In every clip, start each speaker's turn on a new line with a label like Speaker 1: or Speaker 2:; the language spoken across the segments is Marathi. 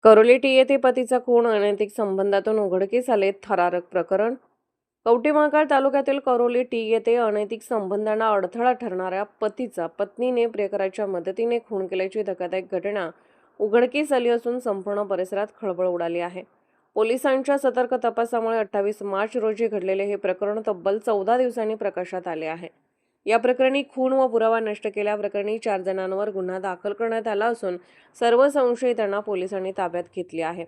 Speaker 1: करोली टी येथे पतीचा खून अनैतिक संबंधातून उघडकीस आले. थरारक प्रकरण. कवठेमहांकाळ तालुक्यातील करोली टी येथे अनैतिक संबंधांना अडथळा ठरणाऱ्या पतीचा पत्नीने प्रियकराच्या मदतीने खून केल्याची धक्कादायक घटना उघडकीस आली असून संपूर्ण परिसरात खळबळ उडाली आहे. पोलिसांच्या सतर्क तपासामुळे 28 मार्च रोजी घडलेले हे प्रकरण तब्बल 14 दिवसांनी प्रकाशात आले आहे. या प्रकरणी खून व पुरावा नष्ट केल्याप्रकरणी 4 जणांवर गुन्हा दाखल करण्यात आला असून सर्व संशयितांना पोलिसांनी ताब्यात घेतले आहे.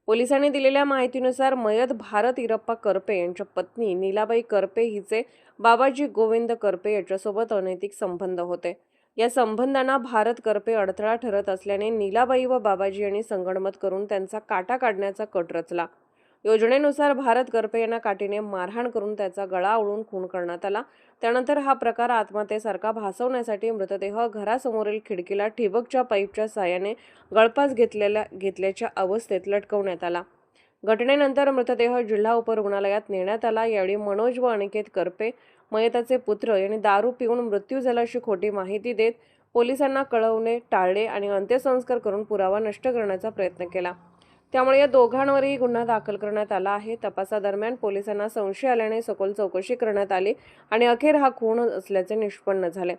Speaker 1: पोलिसांनी दिलेल्या माहितीनुसार मयत भारत इरप्पा करपे यांच्या पत्नी नीलाबाई करपे हिचे बाबाजी गोविंद करपे याच्यासोबत अनैतिक संबंध होते. या संबंधांना भारत करपे अडथळा ठरत असल्याने नीलाबाई व बाबाजी यांनी संगनमत करून त्यांचा काटा काढण्याचा कट रचला. योजनेनुसार भारत करपे यांना काठीने मारहाण करून त्याचा गळा आवळून खून करण्यात आला. त्यानंतर हा प्रकार आत्महत्येसारखा भासवण्यासाठी मृतदेह घरासमोरील खिडकीला ठिबकच्या पाईपच्या साहाय्याने गळफास घेतल्याच्या अवस्थेत लटकवण्यात आला. घटनेनंतर मृतदेह जिल्हा उपरुग्णालयात नेण्यात आला. यावेळी मनोज व अनिकेत करपे मयताचे पुत्र यांनी दारू पिऊन मृत्यू झाल्याची खोटी माहिती देत पोलिसांना कळवणे टाळले आणि अंत्यसंस्कार करून पुरावा नष्ट करण्याचा प्रयत्न केला. त्यामुळे या दोघांवरही गुन्हा दाखल करण्यात आला आहे. तपासादरम्यान पोलिसांना संशय आल्याने सखोल चौकशी करण्यात आली आणि अखेर हा खून असल्याचे निष्पन्न झाले.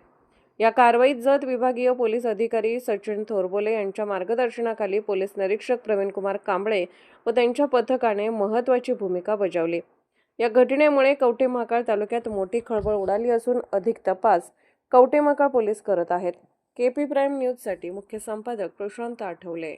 Speaker 1: या कारवाईत जत विभागीय पोलीस अधिकारी सचिन थोरबोले यांच्या मार्गदर्शनाखाली पोलीस निरीक्षक प्रवीणकुमार कांबळे व त्यांच्या पथकाने महत्त्वाची भूमिका बजावली. या घटनेमुळे कवठेमहांकाळ तालुक्यात मोठी खळबळ उडाली असून अधिक तपास कवठेमहांकाळ पोलीस करत आहेत. KP प्राईम न्यूजसाठी मुख्य संपादक प्रशांत आठवले.